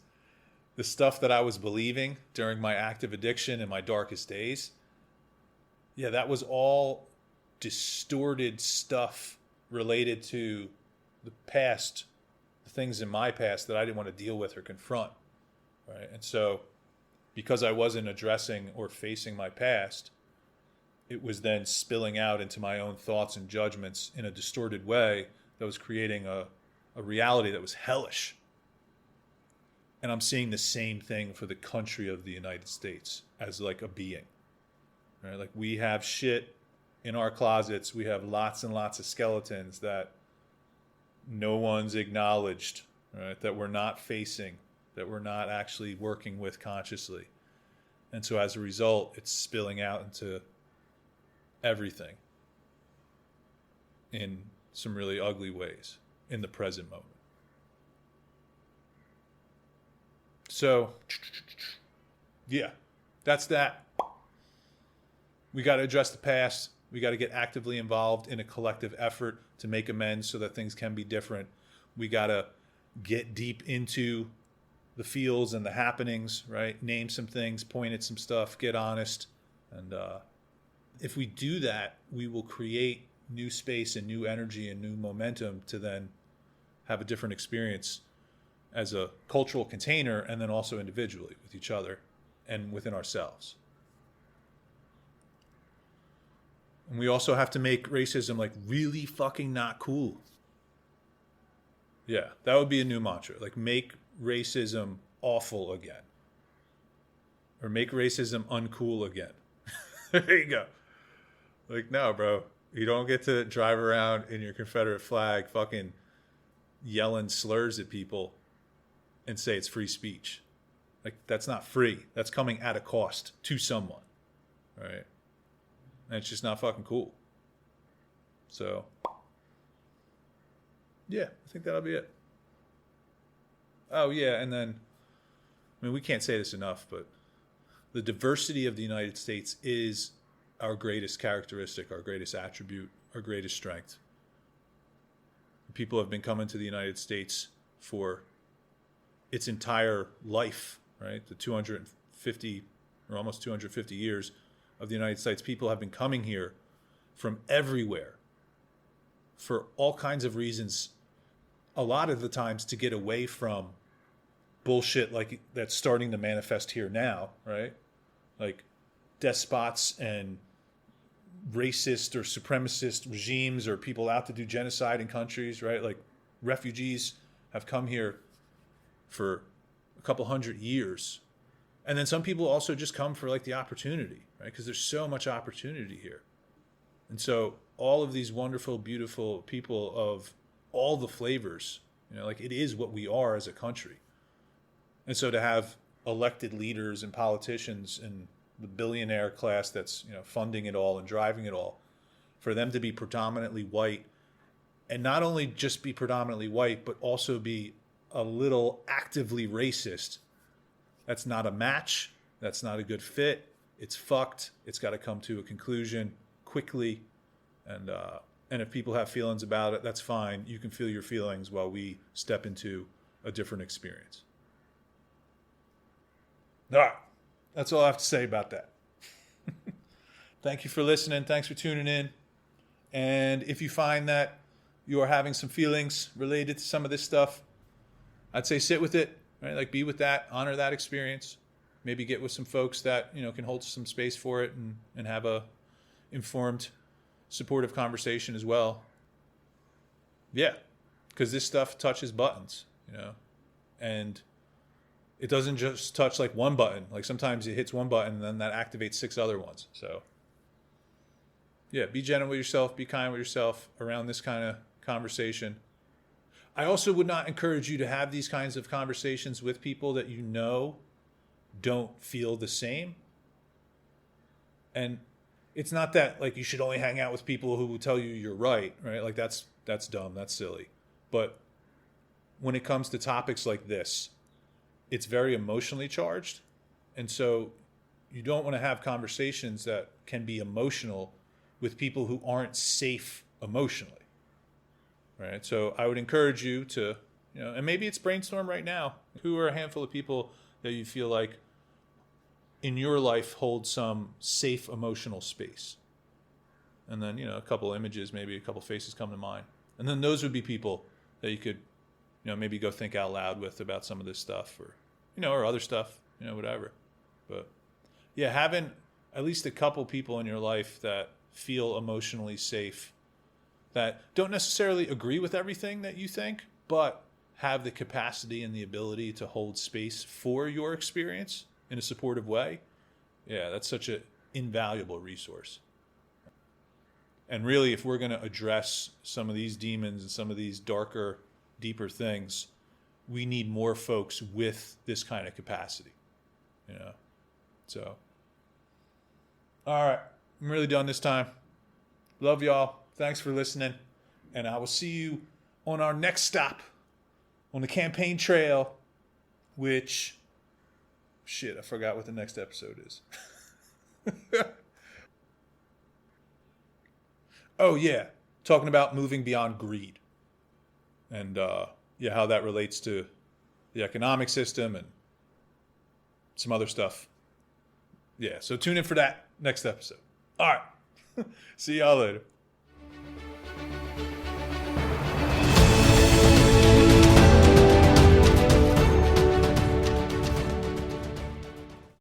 the stuff that I was believing during my active addiction and my darkest days, yeah, that was all distorted stuff related to the past, the things in my past that I didn't want to deal with or confront, right? And so because I wasn't addressing or facing my past, it was then spilling out into my own thoughts and judgments in a distorted way that was creating a reality that was hellish. And I'm seeing the same thing for the country of the United States as like a being, right? Like, we have shit in our closets. We have lots and lots of skeletons that no one's acknowledged, right? That we're not facing, that we're not actually working with consciously. And so as a result, it's spilling out into everything in some really ugly ways in the present moment. So, yeah, that's that. We got to address the past. We got to get actively involved in a collective effort to make amends so that things can be different. We got to get deep into the feels and the happenings, right? Name some things, point at some stuff, get honest. And if we do that, we will create new space and new energy and new momentum to then have a different experience as a cultural container, and then also individually with each other and within ourselves. And we also have to make racism like really fucking not cool. Yeah, that would be a new mantra. Like, make racism awful again. Or make racism uncool again. There you go. Like, no, bro. You don't get to drive around in your Confederate flag fucking yelling slurs at people and say it's free speech. Like, that's not free. That's coming at a cost to someone. right? And it's just not fucking cool. So, yeah, I think that'll be it. Oh, yeah, and then, I mean, we can't say this enough, but the diversity of the United States is our greatest characteristic, our greatest attribute, our greatest strength. People have been coming to the United States for its entire life, right? The 250 or almost 250 years of the United States. People have been coming here from everywhere for all kinds of reasons, a lot of the times to get away from bullshit like that's starting to manifest here now, right? Like despots and racist or supremacist regimes or people out to do genocide in countries, right? Like refugees have come here for a couple hundred years. And then some people also just come for like the opportunity, right? Because there's so much opportunity here. And so all of these wonderful, beautiful people of all the flavors, like it is what we are as a country. And so to have elected leaders and politicians and the billionaire class that's funding it all and driving it all, for them to be predominantly white, and not only just be predominantly white, but also be a little actively racist, that's not a match. That's not a good fit. It's fucked. It's got to come to a conclusion quickly. And if people have feelings about it, that's fine. You can feel your feelings while we step into a different experience. All right. That's all I have to say about that. Thank you for listening. Thanks for tuning in. And if you find that you are having some feelings related to some of this stuff, I'd say sit with it, right? Like be with that, honor that experience. Maybe get with some folks that, can hold some space for it and have a informed, supportive conversation as well. Yeah, because this stuff touches buttons, and it doesn't just touch like one button. Like sometimes it hits one button and then that activates 6 other ones. So yeah, be gentle with yourself, be kind with yourself around this kind of conversation. I also would not encourage you to have these kinds of conversations with people that don't feel the same. And it's not that like you should only hang out with people who will tell you you're right? Like that's dumb, that's silly. But when it comes to topics like this, it's very emotionally charged. And so you don't want to have conversations that can be emotional with people who aren't safe emotionally. Right? So I would encourage you to, and maybe it's brainstorm right now. Who are a handful of people that you feel like in your life hold some safe emotional space? And then, a couple images, maybe a couple faces come to mind. And then those would be people that you could, maybe go think out loud with about some of this stuff or, or other stuff, whatever. But yeah, having at least a couple people in your life that feel emotionally safe, that don't necessarily agree with everything that you think, but have the capacity and the ability to hold space for your experience in a supportive way. Yeah, that's such an invaluable resource. And really, if we're going to address some of these demons and some of these darker, deeper things, we need more folks with this kind of capacity. So, all right, I'm really done this time. Love y'all. Thanks for listening. And I will see you on our next stop on the campaign trail, which, shit, I forgot what the next episode is. Oh, yeah. Talking about moving beyond greed. And, how that relates to the economic system and some other stuff. Yeah, so tune in for that next episode. All right. See y'all later.